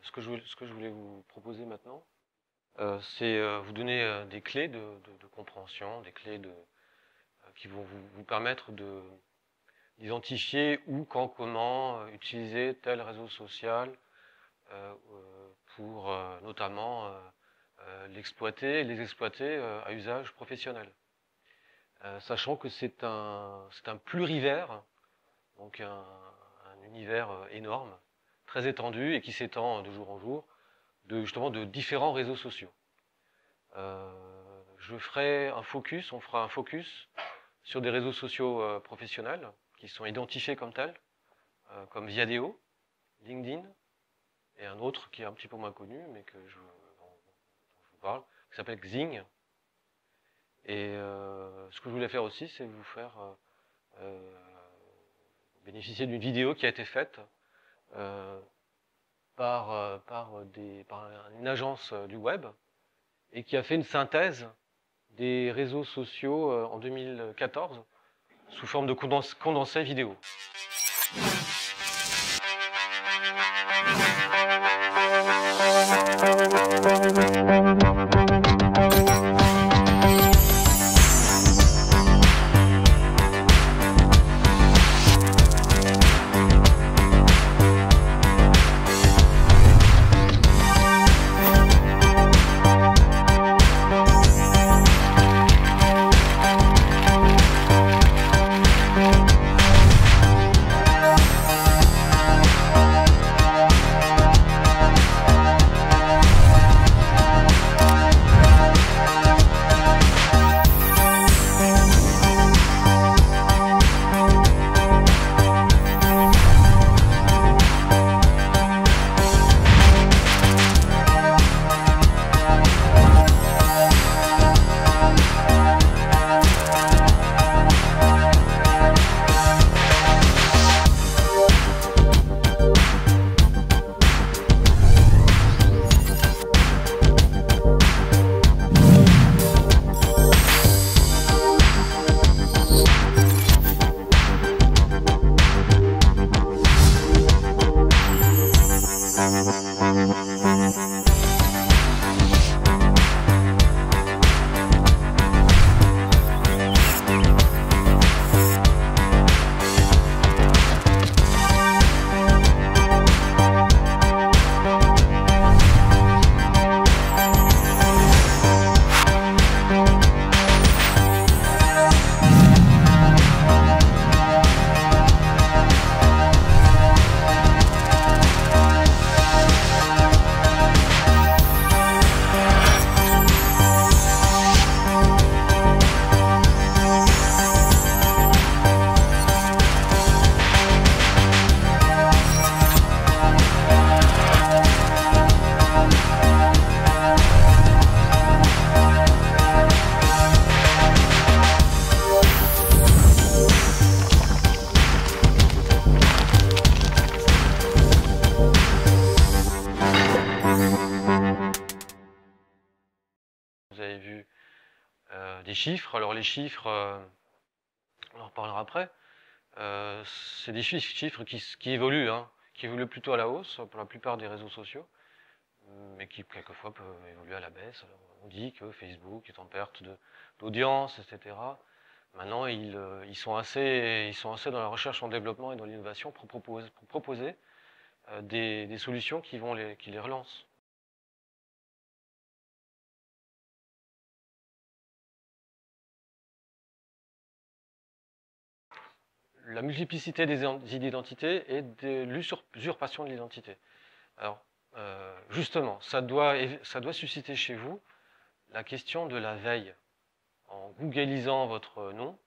ce que je voulais vous proposer maintenant, c'est vous donner des clés de compréhension, des clés qui vont vous permettre d'identifier où, quand, comment utiliser tel réseau social pour notamment l'exploiter et les exploiter à usage professionnel. Sachant que c'est un plurivers, donc un univers énorme, très étendu et qui s'étend de jour en jour, justement de différents réseaux sociaux. On fera un focus sur des réseaux sociaux professionnels qui sont identifiés comme tels, comme Viadeo, LinkedIn, et un autre qui est un petit peu moins connu, mais dont je vous parle, qui s'appelle Xing. Et ce que je voulais faire aussi, c'est vous faire bénéficier d'une vidéo qui a été faite par une agence du web et qui a fait une synthèse des réseaux sociaux en 2014 sous forme de condensé vidéo. Vous avez vu des chiffres. Alors les chiffres, on en reparlera après. C'est des chiffres qui évoluent, qui évoluent plutôt à la hausse pour la plupart des réseaux sociaux, mais qui quelquefois peuvent évoluer à la baisse. Alors, on dit que Facebook est en perte d'audience, etc. Maintenant, ils sont assez dans la recherche en développement et dans l'innovation pour proposer des solutions qui les relancent. La multiplicité des identités et de l'usurpation de l'identité. Alors, justement, ça doit susciter chez vous la question de la veille. En googlisant votre nom,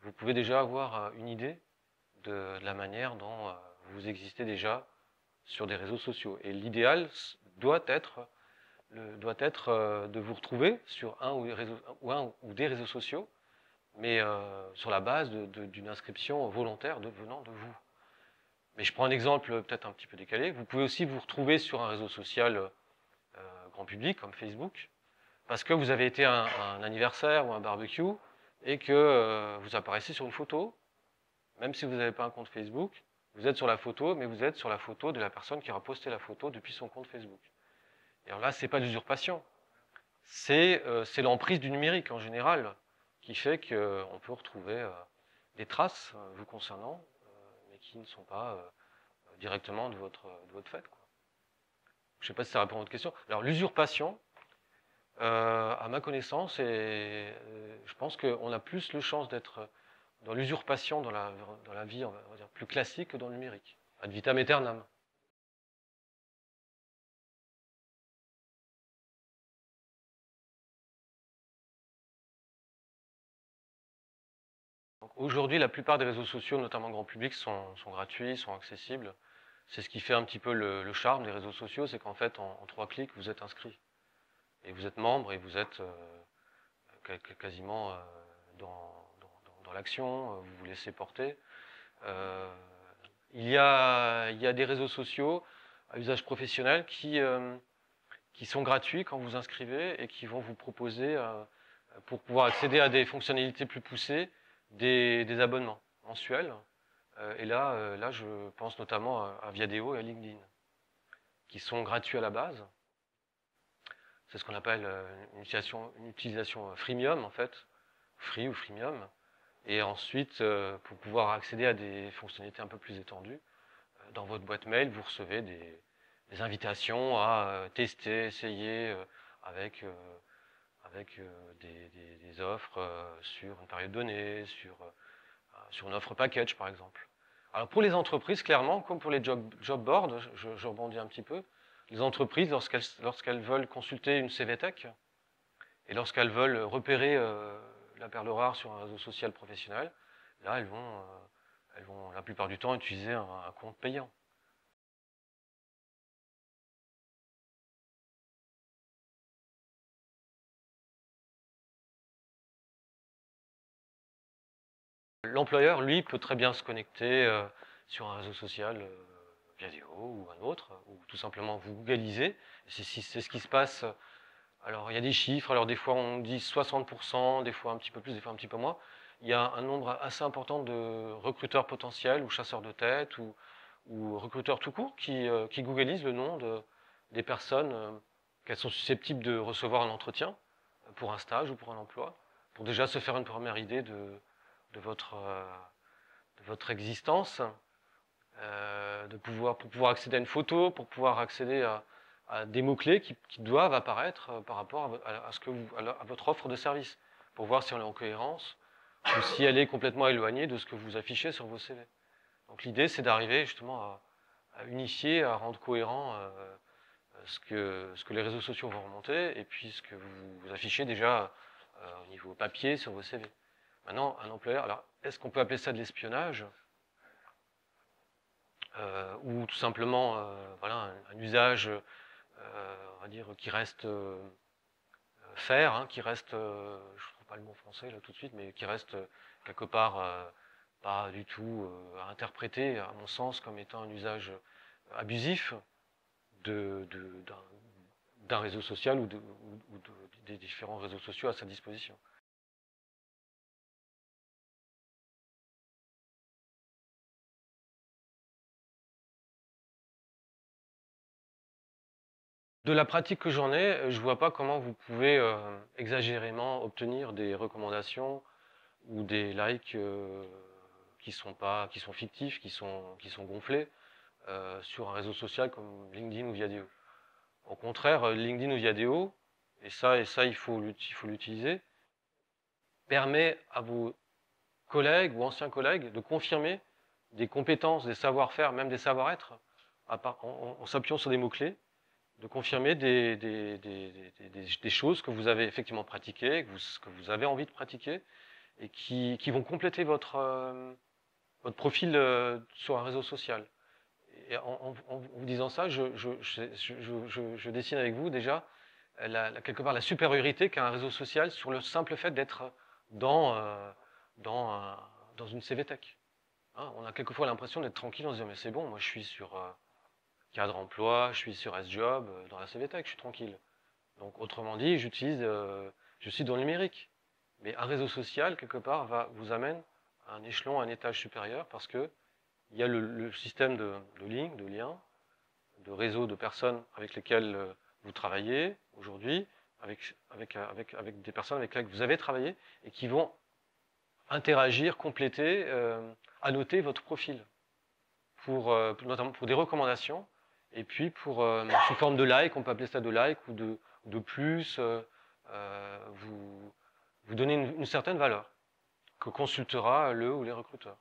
vous pouvez déjà avoir une idée de la manière dont vous existez déjà sur des réseaux sociaux. Et l'idéal doit être de vous retrouver sur un ou des réseaux sociaux, mais sur la base d'une inscription volontaire venant de vous. Mais je prends un exemple peut-être un petit peu décalé. Vous pouvez aussi vous retrouver sur un réseau social grand public, comme Facebook, parce que vous avez été à un anniversaire ou un barbecue, et que vous apparaissez sur une photo, même si vous n'avez pas un compte Facebook, Vous êtes sur la photo, mais vous êtes sur la photo de la personne qui aura posté la photo depuis son compte Facebook. Et alors là, ce n'est pas l'usurpation, c'est l'emprise du numérique en général qui fait qu'on peut retrouver des traces vous concernant, mais qui ne sont pas directement de votre fait, quoi. Je ne sais pas si ça répond à votre question. Alors l'usurpation, à ma connaissance, et je pense qu'on a plus de chance d'être dans l'usurpation dans la vie, on va dire, plus classique que dans le numérique. Ad vitam aeternam. Aujourd'hui, la plupart des réseaux sociaux, notamment grand public, sont gratuits, sont accessibles. C'est ce qui fait un petit peu le charme des réseaux sociaux, c'est qu'en fait, en 3 clics, vous êtes inscrit. Et vous êtes membre et vous êtes quasiment dans l'action, vous vous laissez porter. Il y a des réseaux sociaux à usage professionnel qui sont gratuits quand vous inscrivez et qui vont vous proposer, pour pouvoir accéder à des fonctionnalités plus poussées, des abonnements mensuels. Et là, je pense notamment à Viadeo et à LinkedIn, qui sont gratuits à la base. C'est ce qu'on appelle une utilisation freemium, en fait, free ou freemium. Et ensuite, pour pouvoir accéder à des fonctionnalités un peu plus étendues, dans votre boîte mail, vous recevez des invitations à tester, essayer avec des offres sur une période donnée, sur une offre package, par exemple. Alors pour les entreprises, clairement, comme pour les job boards, je rebondis un petit peu, les entreprises, lorsqu'elles veulent consulter une CVTech, et lorsqu'elles veulent repérer la perle rare sur un réseau social professionnel, là, elles vont la plupart du temps utiliser un compte payant. L'employeur, lui, peut très bien se connecter sur un réseau social Viadeo ou un autre, ou tout simplement vous googliser. C'est ce qui se passe. Alors, il y a des chiffres. Alors, des fois, on dit 60%, des fois un petit peu plus, des fois un petit peu moins. Il y a un nombre assez important de recruteurs potentiels ou chasseurs de tête ou recruteurs tout court qui googlisent le nom des personnes qu'elles sont susceptibles de recevoir un entretien pour un stage ou pour un emploi, pour déjà se faire une première idée de votre existence, pour pouvoir accéder à une photo, pour pouvoir accéder à des mots-clés qui doivent apparaître par rapport à votre offre de service, pour voir si elle est en cohérence ou si elle est complètement éloignée de ce que vous affichez sur vos CV. Donc l'idée, c'est d'arriver justement à unifier, à rendre cohérent ce que les réseaux sociaux vont remonter et puis ce que vous affichez déjà au niveau papier sur vos CV. Maintenant, un employeur, alors est-ce qu'on peut appeler ça de l'espionnage ou tout simplement voilà, un usage, on va dire, qui reste faire, hein, qui reste, je ne trouve pas le mot français là tout de suite, mais qui reste quelque part pas du tout à interpréter, à mon sens, comme étant un usage abusif d'un réseau social ou des différents réseaux sociaux à sa disposition. De la pratique que j'en ai, je ne vois pas comment vous pouvez exagérément obtenir des recommandations ou des likes qui sont fictifs, qui sont gonflés sur un réseau social comme LinkedIn ou Viadeo. Au contraire, LinkedIn ou Viadeo, et ça il faut l'utiliser, permet à vos collègues ou anciens collègues de confirmer des compétences, des savoir-faire, même des savoir-être, en s'appuyant sur des mots-clés, de confirmer des choses que vous avez effectivement pratiquées, que vous avez envie de pratiquer, et qui vont compléter votre profil sur un réseau social. Et en vous disant ça, je dessine avec vous déjà quelque part la supériorité qu'a un réseau social sur le simple fait d'être dans une CVTech. Hein, on a quelquefois l'impression d'être tranquille, on se dit mais c'est bon, moi je suis sur cadre emploi, je suis sur S-Job, dans la CVTech, je suis tranquille. Donc autrement dit, je suis dans le numérique. Mais un réseau social, quelque part, vous amène à un échelon, à un étage supérieur, parce que il y a le système de link, de liens, de réseau de personnes avec lesquelles vous travaillez aujourd'hui, avec des personnes avec lesquelles vous avez travaillé et qui vont interagir, compléter, annoter votre profil, notamment pour des recommandations, et puis sous forme de like, on peut appeler ça de like ou de plus, vous donnez une certaine valeur que consultera le ou les recruteurs.